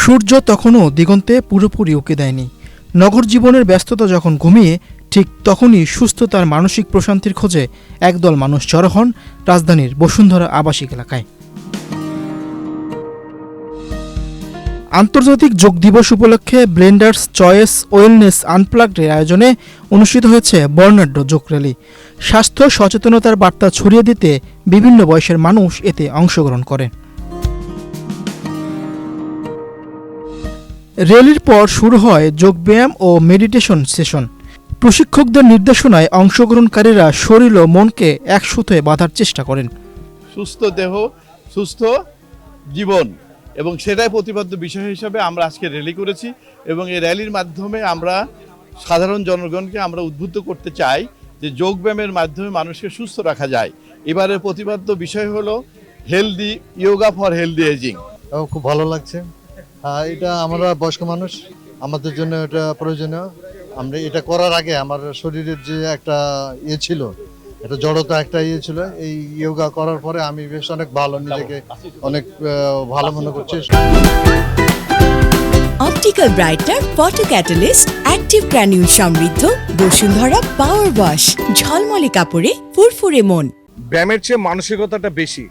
সূর্য তখনও দিগন্তে পুরোপুরি উঁকি দেয়নি। নগর জীবনের ব্যস্ততা যখন ঘুমিয়ে, ঠিক তখনই সুস্থতার মানসিক প্রশান্তির খোঁজে একদল মানুষ জড়ো হন রাজধানীর বসুন্ধরা আবাসিক এলাকায়। আন্তর্জাতিক যোগ দিবস উপলক্ষে ব্লেন্ডার্স চয়েস ওয়েলনেস আনপ্লাগডের আয়োজনে অনুষ্ঠিত হয়েছে বর্ণাঢ্য যোগ র্যালি। স্বাস্থ্য সচেতনতার বার্তা ছড়িয়ে দিতে বিভিন্ন বয়সের মানুষ এতে অংশগ্রহণ করে। র্যালির পর শুরু হয় যোগব্যায়াম ও মেডিটেশন সেশন। প্রশিক্ষকদের নির্দেশনায় অংশগ্রহণকারীরা শরীর ও মনকে এক সুতোয় বাঁধার চেষ্টা করেন। সুস্থ দেহ, সুস্থ জীবন, এবং সেটাই প্রতিপাদ্য বিষয় হিসাবে আমরা আজকে র্যালি করেছি। এবং এই র্যালির মাধ্যমে আমরা সাধারণ জনগণকে আমরা উদ্বুদ্ধ করতে চাই যে যোগব্যায়ামের মাধ্যমে মানুষকে সুস্থ রাখা যায়। এবারের প্রতিপাদ্য বিষয় হলো healthy yoga for healthy ageing. খুব ভালো লাগছে। এটা আমরা বয়স্ক মানুষ, আমাদের জন্য এটা প্রয়োজনীয়। আমরা এটা করার আগে আমার শরীরের যে একটা ছিল, এটা জড়তা একটা ছিল, এই ইয়োগা করার পরে আমি বেশ অনেক ভালো, নিজেকে অনেক ভালো মনে করছি। Optical brighter photo catalyst active granule সমৃদ্ধ বসুন্ধরা পাওয়ার ওয়াশ, ঝলমলে কাপড়ে ফুরফুরে মন। ব্যায়ামের চেয়ে মানসিকতাটা বেশি,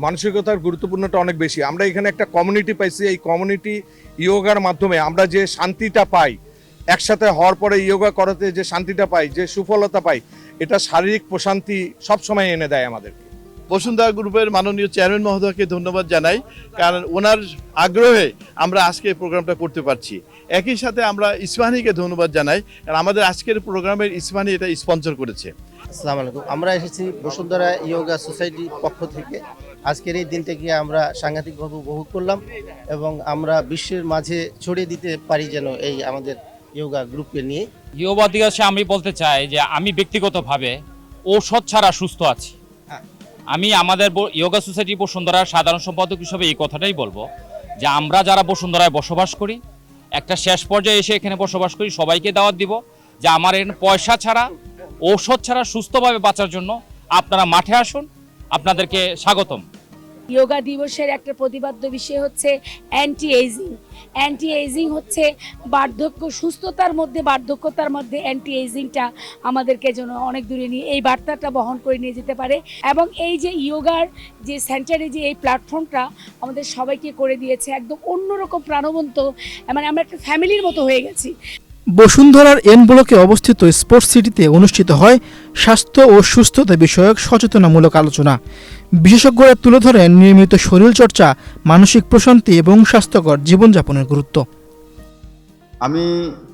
মানসিকতার গুরুত্বপূর্ণটা অনেক বেশি। আমরা এখানে একটা কমিউনিটি পাইছি, এই কমিউনিটি ইয়োগার মাধ্যমে আমরা যে শান্তিটা পাই, একসাথে হওয়ার পরে ইয়োগা করাতে যে শান্তিটা পাই, যে সুফলতা পাই, এটা শারীরিক প্রশান্তি সবসময় এনে দেয় আমাদেরকে। বসুন্ধরা গ্রুপের মাননীয় চেয়ারম্যান মহোদয়কে ধন্যবাদ জানাই, কারণ ওনার আগ্রহে আমরা আজকে এই প্রোগ্রামটা করতে পারছি। একই সাথে আমরা ইসমানীকে ধন্যবাদ জানাই, কারণ আমাদের আজকের প্রোগ্রামের ইসমানী এটা স্পন্সর করেছে। আসসালামু আলাইকুম। আমরা এসেছি বসুন্ধরা ইয়োগা সোসাইটির পক্ষ থেকে। আজকের এই দিনটাকে আমরা সাংঘাতিকভাবে উপভোগ করলাম এবং আমরা বিশ্বের মাঝে ছড়িয়ে দিতে পারি যেন এই আমাদের ইয়োগা গ্রুপকে নিয়ে। ইয়োগা দিবসে আমি বলতে চাই যে আমি ব্যক্তিগতভাবে ঔষধ ছাড়া সুস্থ আছি। আমি আমাদের ইয়োগা সোসাইটি বসুন্ধরার সাধারণ সম্পাদক হিসেবে এই কথাটাই বলবো যে আমরা যারা বসুন্ধরায় বসবাস করি, একটা শেষ পর্যায়ে এসে এখানে বসবাস করি, সবাইকে দাওয়াত দিব যে আমার এখানে পয়সা ছাড়া, ঔষধ ছাড়া সুস্থভাবে বাঁচার জন্য আপনারা মাঠে আসুন, আপনাদেরকে স্বাগতম। ইয়োগা দিবসের একটা প্রতিপাদ্য বিষয় হচ্ছে অ্যান্টি এজিং। অ্যান্টি এজিং হচ্ছে বার্ধক্য, সুস্থতার মধ্যে বার্ধক্যতার মধ্যে অ্যান্টি এজিংটা আমাদেরকে যেন অনেক দূরে নিয়ে এই বার্তাটা বহন করে নিয়ে যেতে পারে। এবং এই যে ইয়োগার যে সেন্টারে যে এই প্ল্যাটফর্মটা আমাদের সবাইকে করে দিয়েছে একদম অন্যরকম প্রাণবন্ত, মানে আমরা একটা ফ্যামিলির মতো হয়ে গেছি। বসুন্ধরার এন ব্লকে অবস্থিত স্পোর্টস সিটিতে অনুষ্ঠিত হয় স্বাস্থ্য ও সুস্থতা বিষয়ক সচেতনামূলক আলোচনা। বিশেষজ্ঞরা তুলে ধরেন নিয়মিত শরীরচর্চা, মানসিক প্রশান্তি এবং স্বাস্থ্যকর জীবনযাপনের গুরুত্ব। আমি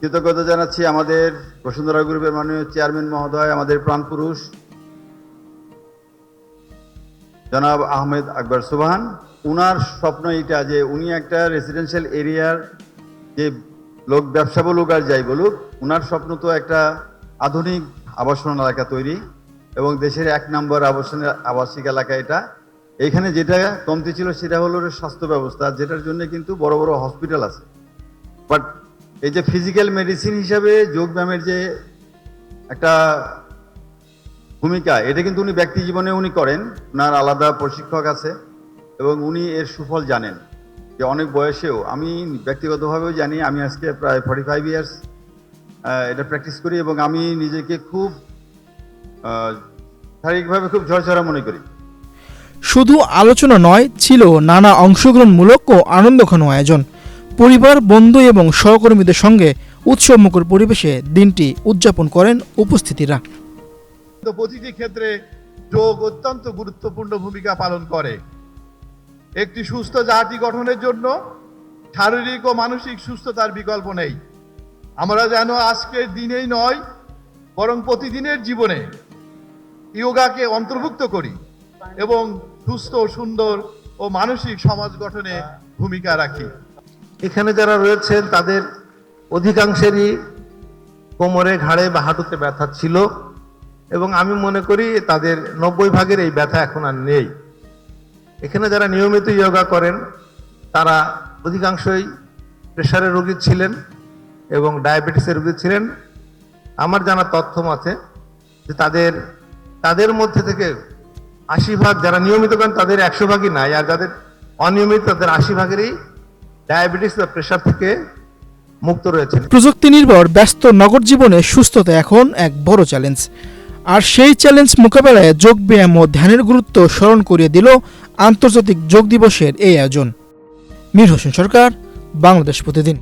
কৃতজ্ঞতা জানাচ্ছি আমাদের বসুন্ধরা গ্রুপের মাননীয় চেয়ারম্যান মহোদয়, আমাদের প্রাণপুরুষ জনাব আহমেদ আকবর সুবহান। উনার স্বপ্ন এটা যে উনি একটা রেসিডেন্সিয়াল এরিয়ার যে লোক ব্যবসা বলুক আর যাই বলুক, উনার স্বপ্ন তো একটা আধুনিক আবাসন এলাকা তৈরি এবং দেশের 1 নম্বর আবাসিক এলাকা এটা। এখানে যেটা কমতি ছিল সেটা হলো স্বাস্থ্য ব্যবস্থা, যেটার জন্য কিন্তু বড় বড় হসপিটাল আছে। বাট এই যে ফিজিক্যাল মেডিসিন হিসাবে যোগব্যায়ামের যে একটা ভূমিকা, এটা কিন্তু উনি ব্যক্তি জীবনে উনি করেন, ওনার আলাদা প্রশিক্ষক আছে এবং উনি এর সুফল জানেন। যে অনেক বয়সেও, আমি ব্যক্তিগতভাবেও জানি, আমি আজকে প্রায় 45 ইয়ার্স এটা প্র্যাকটিস করি এবং আমি নিজেকে খুব শারীরিকভাবে খুব ঝরঝরা মনে করি। শুধু আলোচনা নয়, ছিল নানা অংশগ্রহণমূলক ও আনন্দঘন আয়োজন। পরিবার, বন্ধু এবং সহকর্মীদের সঙ্গে উৎসবমুখর পরিবেশে দিনটি উদযাপন করেন উপস্থিতিরা। প্রতিটি ক্ষেত্রে যোগ অত্যন্ত গুরুত্বপূর্ণ ভূমিকা পালন করে। একটি সুস্থ জাতি গঠনের জন্য শারীরিক ও মানসিক সুস্থতার বিকল্প নেই। আমরা যেন আজকের দিনেই নয়, বরং প্রতিদিনের জীবনে ইয়োগাকে অন্তর্ভুক্ত করি এবং সুস্থ, সুন্দর ও মানসিক সমাজ গঠনে ভূমিকা রাখি। এখানে যারা রয়েছেন তাদের অধিকাংশেরই কোমরে, ঘাড়ে বা হাঁটুতে ব্যথা ছিল এবং আমি মনে করি তাদের 90 ভাগের এই ব্যথা এখন আর নেই। এখানে যারা নিয়মিত ইয়োগা করেন তারা অধিকাংশই প্রেশারের রোগী ছিলেন এবং ডায়াবেটিসের রোগী ছিলেন। আমার জানা তথ্য মতে যে তাদের মধ্যে থেকে 80 ভাগ যারা নিয়মিত করেন তাদের 100 ভাগই নাই, আর যাদের অনিয়মিত তাদের 80 ভাগেরই ডায়াবেটিস বা প্রেশার থেকে মুক্ত রয়েছেন। প্রযুক্তি নির্ভর ব্যস্ত নগর জীবনে সুস্থতা এখন এক বড় চ্যালেঞ্জ। আর সেই চ্যালেঞ্জ মোকাবেলায় যোগব্যায়াম ও ধ্যানের গুরুত্ব স্মরণ করিয়ে দিল আন্তর্জাতিক যোগ দিবসের এই আয়োজন। মীর হোসেন সরকার, বাংলাদেশ প্রতিদিন।